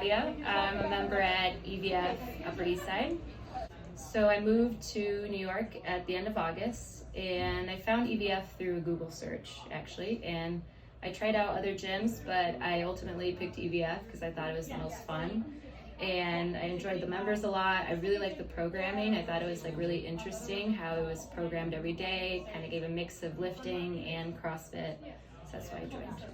Nadia. I'm a member at EVF Upper East Side. So I moved to New York at the end of August, and I found EVF through a Google search actually, and I tried out other gyms, but I ultimately picked EVF because I thought it was the most fun, and I enjoyed the members a lot. I really liked the programming. I thought it was really interesting how it was programmed every day, kind of gave a mix of lifting and CrossFit, so that's why I joined.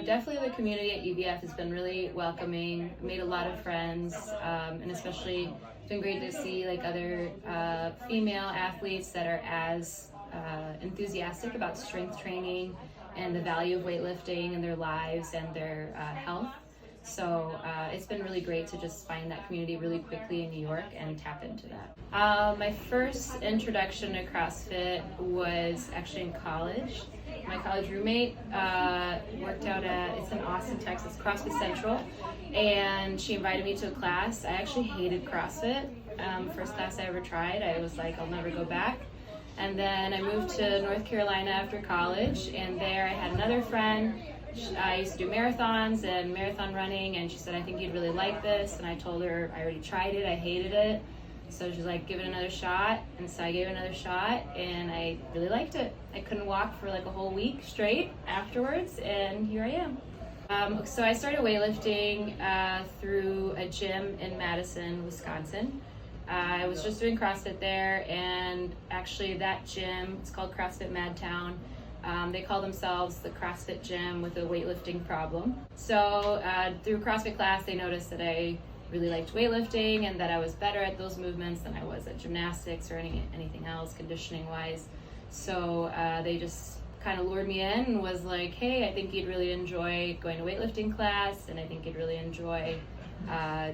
Definitely the community at EVF has been really welcoming, made a lot of friends, and especially it's been great to see other female athletes that are as enthusiastic about strength training and the value of weightlifting in their lives and their health. So it's been really great to just find that community really quickly in New York and tap into that. My first introduction to CrossFit was actually in college. My college roommate worked out it's in Austin, Texas, CrossFit Central, and she invited me to a class. I actually hated CrossFit. First class I ever tried, I was like, I'll never go back. And then I moved to North Carolina after college, and there I had another friend. I used to do marathons and marathon running, and she said, I think you'd really like this. And I told her I already tried it, I hated it. So she's like, give it another shot. And so I gave it another shot, and I really liked it. I couldn't walk for a whole week straight afterwards, and here I am. So I started weightlifting through a gym in Madison, Wisconsin. I was just doing CrossFit there, and actually that gym, it's called CrossFit Madtown. They call themselves the CrossFit gym with a weightlifting problem. So through CrossFit class, they noticed that I really liked weightlifting and that I was better at those movements than I was at gymnastics or anything else conditioning wise. So they just kind of lured me in and was like, hey, I think you'd really enjoy going to weightlifting class, and I think you'd really enjoy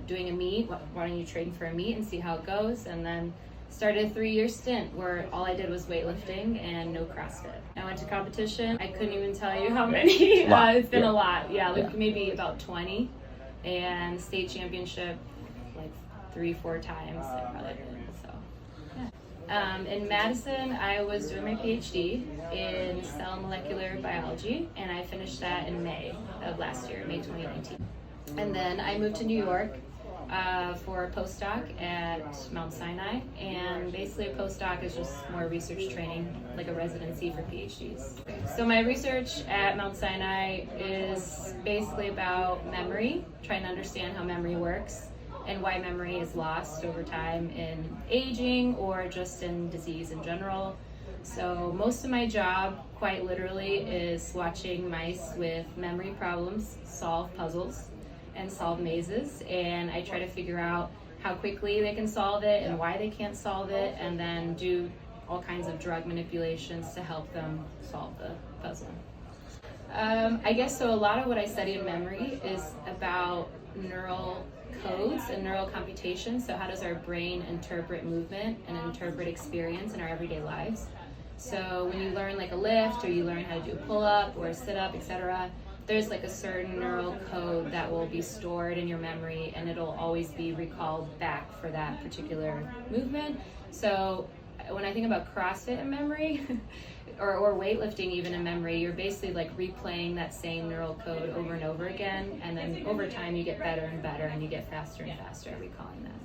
doing a meet. Why don't you train for a meet and see how it goes? And then started a 3-year stint where all I did was weightlifting and no CrossFit. I went to competition. I couldn't even tell you how many. It's been a lot. Yeah, maybe about 20. And state championship 3-4 times I probably did. So yeah. In Madison, I was doing my PhD in cell molecular biology, and I finished that in May of last year, May 2019. And then I moved to New York for a postdoc at Mount Sinai, and basically a postdoc is just more research training, like a residency for PhDs. So my research at Mount Sinai is basically about memory, trying to understand how memory works and why memory is lost over time in aging or just in disease in general. So most of my job, quite literally, is watching mice with memory problems solve puzzles and solve mazes, and I try to figure out how quickly they can solve it and why they can't solve it, and then do all kinds of drug manipulations to help them solve the puzzle. I guess so. A lot of what I study in memory is about neural codes and neural computation. So how does our brain interpret movement and interpret experience in our everyday lives? So when you learn a lift, or you learn how to do a pull-up or a sit-up, etc., there's a certain neural code that will be stored in your memory, and it'll always be recalled back for that particular movement. So when I think about CrossFit in memory, or weightlifting even in memory, you're basically replaying that same neural code over and over again, and then over time you get better and better, and you get faster and faster at recalling that.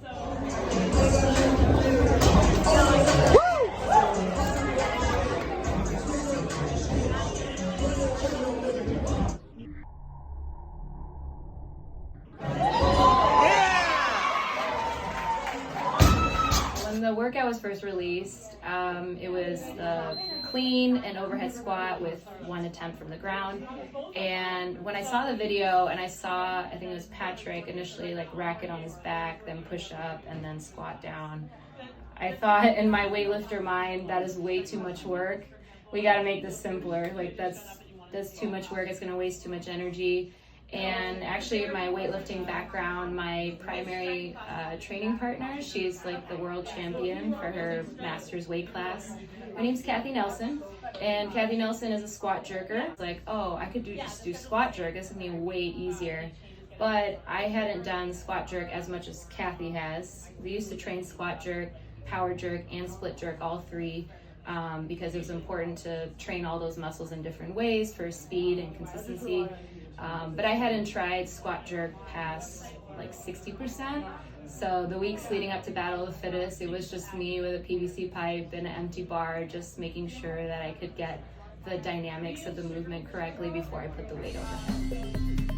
When the workout was first released, it was the clean and overhead squat with one attempt from the ground. And when I saw the video, and I think it was Patrick initially rack it on his back, then push up, and then squat down, I thought in my weightlifter mind, that is way too much work. We got to make this simpler. That's too much work. It's going to waste too much energy. And actually, my weightlifting background, my primary training partner, she's the world champion for her master's weight class. Her name's Kathy Nelson, and Kathy Nelson is a squat jerker. It's oh, I could just do squat jerk. This would be way easier. But I hadn't done squat jerk as much as Kathy has. We used to train squat jerk, power jerk, and split jerk, all three, because it was important to train all those muscles in different ways for speed and consistency. But I hadn't tried squat jerk past like 60%. So the weeks leading up to Battle of the Fittest, it was just me with a PVC pipe and an empty bar, just making sure that I could get the dynamics of the movement correctly before I put the weight overhead.